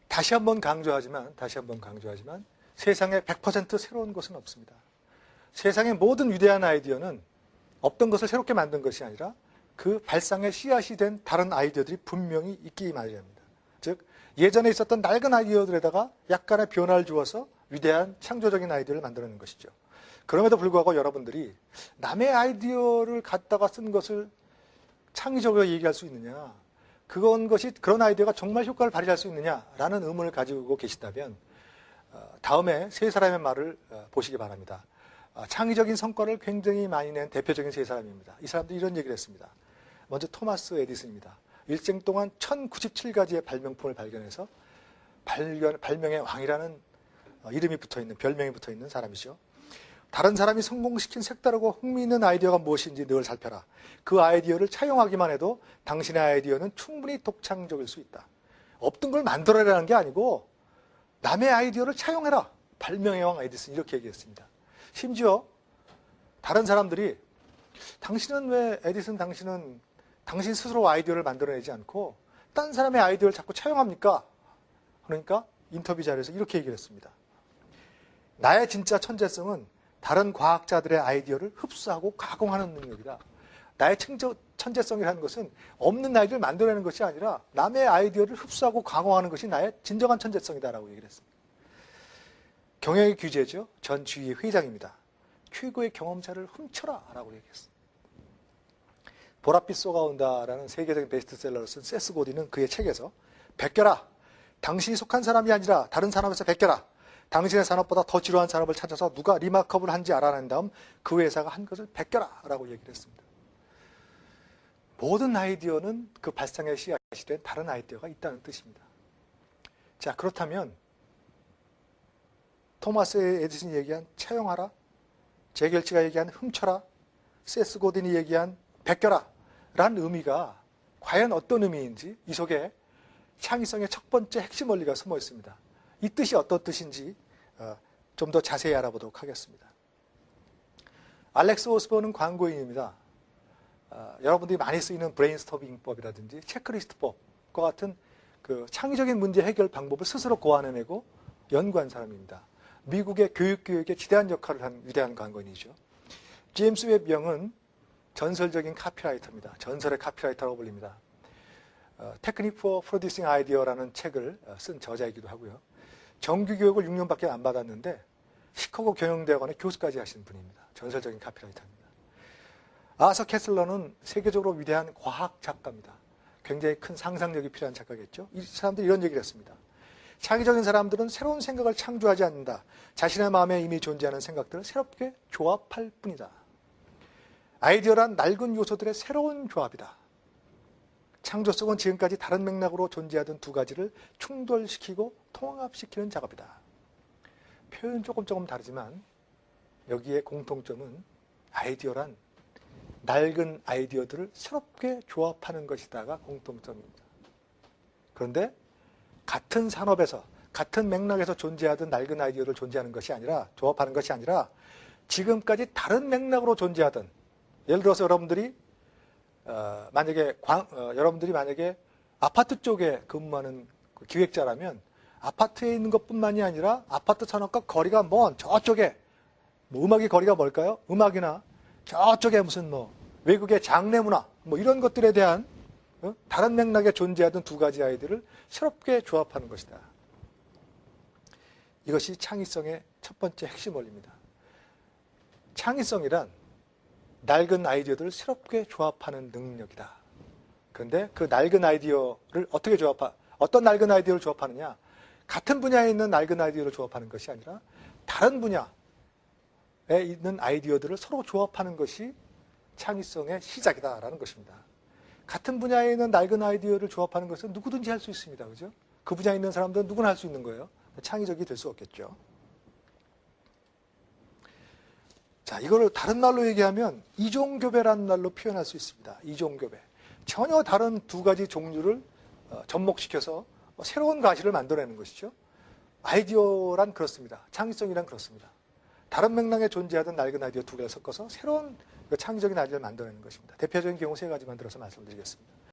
다시 한번 강조하지만 세상에 100% 새로운 것은 없습니다. 세상의 모든 위대한 아이디어는 없던 것을 새롭게 만든 것이 아니라 그 발상의 씨앗이 된 다른 아이디어들이 분명히 있기 마련입니다. 즉 예전에 있었던 낡은 아이디어들에다가 약간의 변화를 주어서 위대한 창조적인 아이디어를 만들어내는 것이죠. 그럼에도 불구하고 여러분들이 남의 아이디어를 갖다가 쓴 것을 창의적으로 얘기할 수 있느냐, 그런 아이디어가 정말 효과를 발휘할 수 있느냐라는 의문을 가지고 계시다면 다음에 세 사람의 말을 보시기 바랍니다. 창의적인 성과를 굉장히 많이 낸 대표적인 세 사람입니다. 이 사람들이 이런 얘기를 했습니다. 먼저 토마스 에디슨입니다. 일생 동안 1097가지의 발명품을 발견해서 발명의 왕이라는 이름이 붙어있는, 별명이 붙어있는 사람이죠. 다른 사람이 성공시킨 색다르고 흥미있는 아이디어가 무엇인지 늘 살펴라. 그 아이디어를 차용하기만 해도 당신의 아이디어는 충분히 독창적일 수 있다. 없던 걸 만들어내라는 게 아니고 남의 아이디어를 차용해라. 발명의 왕 에디슨 이렇게 얘기했습니다. 심지어 다른 사람들이 당신은 왜 에디슨 당신 스스로 아이디어를 만들어내지 않고 딴 사람의 아이디어를 자꾸 차용합니까? 그러니까 인터뷰 자료에서 이렇게 얘기를 했습니다. 나의 진짜 천재성은 다른 과학자들의 아이디어를 흡수하고 가공하는 능력이다. 나의 천재성이라는 것은 없는 아이디어를 만들어내는 것이 아니라 남의 아이디어를 흡수하고 가공하는 것이 나의 진정한 천재성이다라고 얘기를 했습니다. 경영의 규제죠. 전 주의 회장입니다. 최고의 경험자를 훔쳐라 라고 얘기했습니다. 보랏빛 쏘가온다라는 세계적인 베스트셀러를 쓴 세스 고딘은 그의 책에서 베껴라. 당신이 속한 사람이 아니라 다른 산업에서 베껴라. 당신의 산업보다 더 지루한 산업을 찾아서 누가 리마커블을 한지 알아낸 다음 그 회사가 한 것을 베껴라 라고 얘기를 했습니다. 모든 아이디어는 그 발상의 씨앗이 된 다른 아이디어가 있다는 뜻입니다. 자, 그렇다면 토마스 에디슨이 얘기한 차용하라, 제겔치가 얘기한 훔쳐라, 세스 고딘이 얘기한 베껴라 라는 의미가 과연 어떤 의미인지 이 속에 창의성의 첫 번째 핵심 원리가 숨어 있습니다. 이 뜻이 어떤 뜻인지 좀 더 자세히 알아보도록 하겠습니다. 알렉스 오스본은 광고인입니다. 여러분들이 많이 쓰이는 브레인스토밍법이라든지 체크리스트법과 같은 그 창의적인 문제 해결 방법을 스스로 고안해내고 연구한 사람입니다. 미국의 교육에 지대한 역할을 한 위대한 광고인이죠. 제임스 웹 영은 전설적인 카피라이터입니다. 전설의 카피라이터라고 불립니다. Technique for Producing Idea라는 책을 쓴 저자이기도 하고요. 정규교육을 6년밖에 안 받았는데 시카고 경영대학원의 교수까지 하신 분입니다. 전설적인 카피라이터입니다. 아서 캐슬러는 세계적으로 위대한 과학 작가입니다. 굉장히 큰 상상력이 필요한 작가겠죠. 이 사람들이 이런 얘기를 했습니다. 창의적인 사람들은 새로운 생각을 창조하지 않는다. 자신의 마음에 이미 존재하는 생각들을 새롭게 조합할 뿐이다. 아이디어란 낡은 요소들의 새로운 조합이다. 창조성은 지금까지 다른 맥락으로 존재하던 두 가지를 충돌시키고 통합시키는 작업이다. 표현은 조금 다르지만 여기에 공통점은 아이디어란 낡은 아이디어들을 새롭게 조합하는 것이다가 공통점입니다. 그런데 같은 산업에서 같은 맥락에서 존재하던 낡은 아이디어를 조합하는 것이 아니라 지금까지 다른 맥락으로 존재하던, 예를 들어서 여러분들이 만약에 아파트 쪽에 근무하는 기획자라면 아파트에 있는 것뿐만이 아니라 아파트 산업과 거리가 먼 저쪽에 음악이 거리가 멀까요? 음악이나 저쪽에 무슨 외국의 장례 문화 이런 것들에 대한 다른 맥락에 존재하던 두 가지 아이디어를 새롭게 조합하는 것이다. 이것이 창의성의 첫 번째 핵심 원리입니다. 창의성이란 낡은 아이디어들을 새롭게 조합하는 능력이다. 그런데 그 낡은 아이디어를 어떤 낡은 아이디어를 조합하느냐? 같은 분야에 있는 낡은 아이디어를 조합하는 것이 아니라 다른 분야에 있는 아이디어들을 서로 조합하는 것이 창의성의 시작이다라는 것입니다. 같은 분야에 있는 낡은 아이디어를 조합하는 것은 누구든지 할 수 있습니다. 그죠? 그 분야에 있는 사람들은 누구나 할 수 있는 거예요. 창의적이 될 수 없겠죠. 자, 이거를 다른 말로 얘기하면 이종교배라는 말로 표현할 수 있습니다. 이종교배. 전혀 다른 두 가지 종류를 접목시켜서 새로운 가시를 만들어내는 것이죠. 아이디어란 그렇습니다. 창의성이란 그렇습니다. 다른 맥락에 존재하던 낡은 아이디어 두 개를 섞어서 새로운 창의적인 아이디어를 만들어내는 것입니다. 대표적인 경우 세 가지만 들어서 말씀드리겠습니다.